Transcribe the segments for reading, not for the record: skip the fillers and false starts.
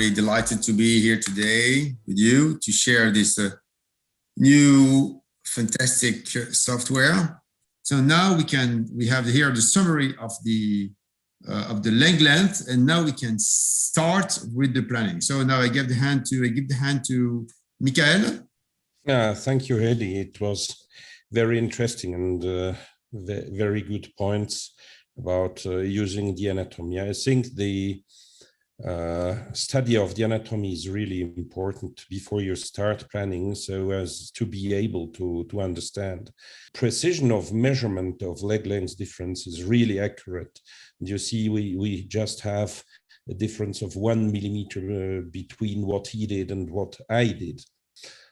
very delighted to be here today with you to share this new fantastic software. So now we have here the summary of the leg length, and now we can start with the planning. So now I give the hand to Michael. Thank you, Hedy. It was very interesting and very good points about using the anatomy. I think the study of the anatomy is really important before you start planning, so as to be able to understand. Precision of measurement of leg length difference is really accurate. And you see, we just have a difference of 1 millimeter between what he did and what I did.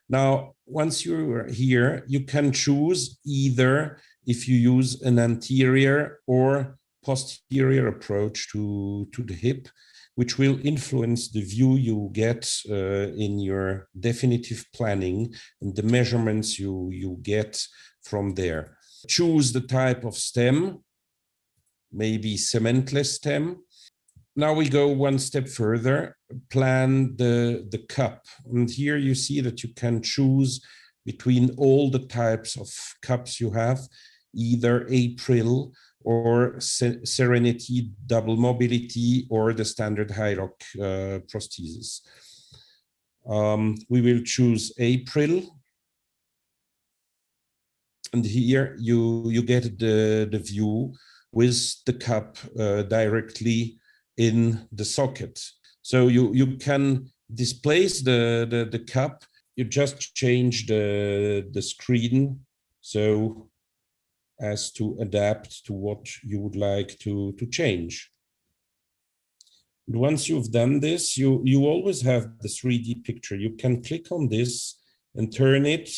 Now, once you're here, you can choose either if you use an anterior or posterior approach to the hip, which will influence the view you get in your definitive planning and the measurements you get from there. Choose the type of stem, maybe cementless stem. Now we go one step further, plan the cup. And here you see that you can choose between all the types of cups you have, either April or Serenity double mobility or the standard high rock prosthesis. We will choose April. And here you get the view with the cup directly in the socket. So you can displace the cup. You just change the screen so as to adapt to what you would like to change. And once you've done this, you always have the 3D picture. You can click on this and turn it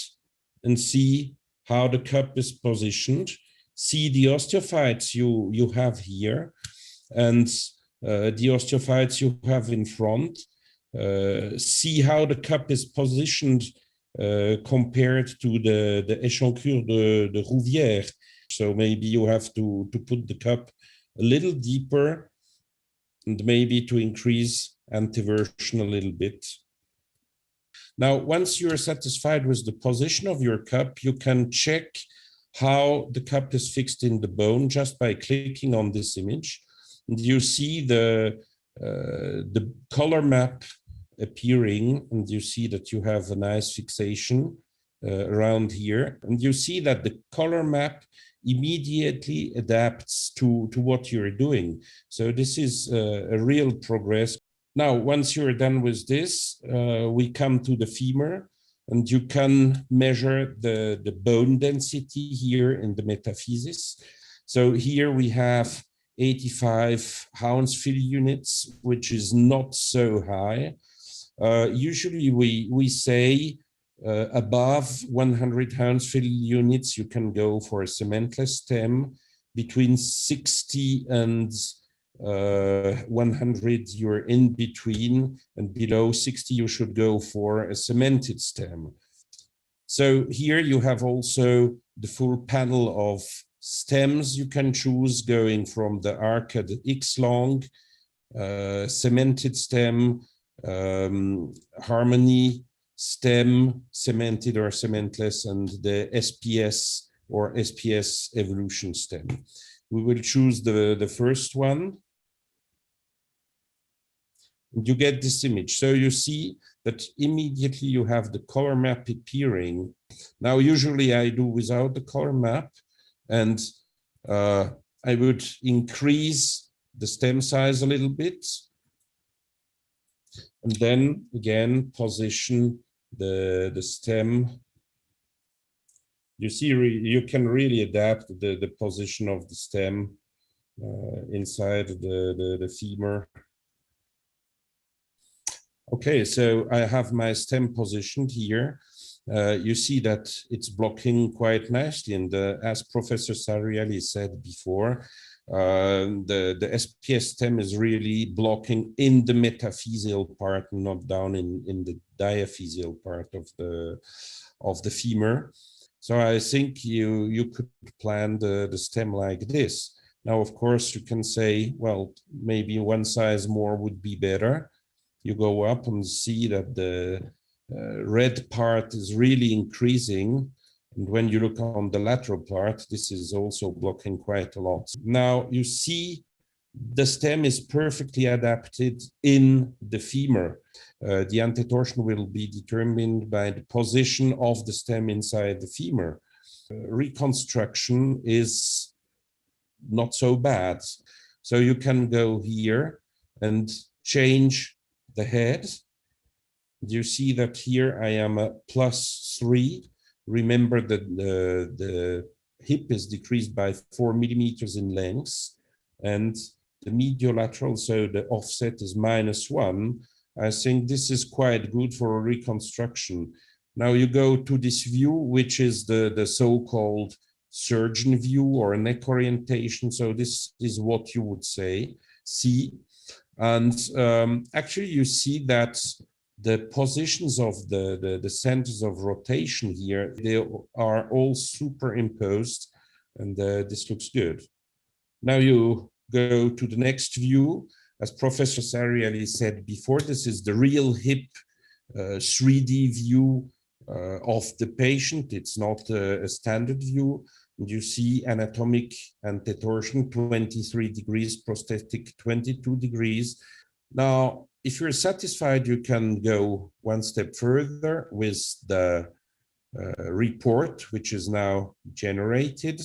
and see how the cup is positioned. See the osteophytes you have here, and the osteophytes you have in front. See how the cup is positioned compared to the échancure de Rouvière. So maybe you have to put the cup a little deeper and maybe to increase anteversion a little bit. Now, once you're satisfied with the position of your cup, you can check how the cup is fixed in the bone just by clicking on this image. And you see the color map appearing, and you see that you have a nice fixation around here. And you see that the color map immediately adapts to what you're doing. So this is a real progress. Now, once you're done with this, we come to the femur, and you can measure the bone density here in the metaphysis. So here we have 85 Hounsfield units, which is not so high. Usually we say above 100 Hounsfield units, you can go for a cementless stem. Between 60 and 100, you're in between, and below 60, you should go for a cemented stem. So here you have also the full panel of stems you can choose, going from the Arcade X-Long, cemented stem, Harmony stem, cemented or cementless, and the SPS or SPS Evolution stem. We will choose the first one. You get this image. So you see that immediately you have the color map appearing. Now, usually I do without the color map, and I would increase the stem size a little bit, and then again position the stem. You see, you can really adapt the position of the stem inside the femur. Okay, so I have my stem positioned here. You see that it's blocking quite nicely, and as Professor Sarielli said before, the SPS stem is really blocking in the metaphyseal part, not down in the diaphyseal part of the femur. So I think you could plan the stem like this. Now, of course, you can say, well, maybe one size more would be better. you go up and see that the red part is really increasing. And when you look on the lateral part, this is also blocking quite a lot. Now you see the stem is perfectly adapted in the femur. The antetorsion will be determined by the position of the stem inside the femur. Reconstruction is not so bad. So you can go here and change the head. You see that here I am at +3. Remember that the hip is decreased by 4 millimeters in length, and the mediolateral, so the offset is -1. I think this is quite good for a reconstruction. Now you go to this view, which is the so-called surgeon view or neck orientation. So this is what you would see. And actually you see that the positions of the centers of rotation here, they are all superimposed, and this looks good. Now you go to the next view. As Professor Sariali said before, this is the real hip 3D view of the patient. It's not a standard view. And you see anatomic antetorsion 23 degrees, prosthetic 22 degrees. Now, if you're satisfied, you can go one step further with the report, which is now generated.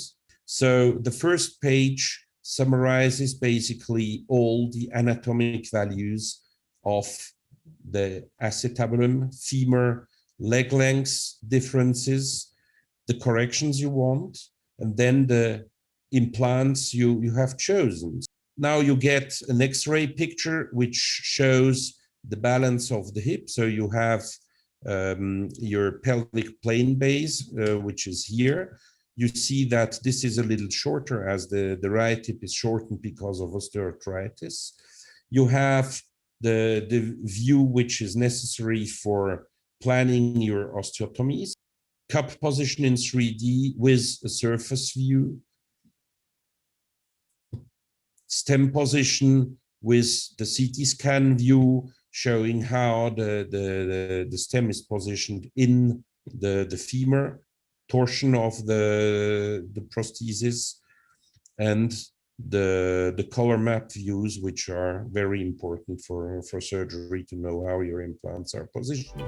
So the first page summarizes basically all the anatomic values of the acetabulum, femur, leg lengths differences, the corrections you want, and then the implants you have chosen. Now you get an X-ray picture which shows the balance of the hip. So you have your pelvic plane base, which is here. You see that this is a little shorter as the right hip is shortened because of osteoarthritis. You have the view which is necessary for planning your osteotomies. Cup position in 3D with a surface view. Stem position with the CT scan view showing how the stem is positioned in the femur torsion of the prosthesis, and the color map views, which are very important for surgery to know how your implants are positioned.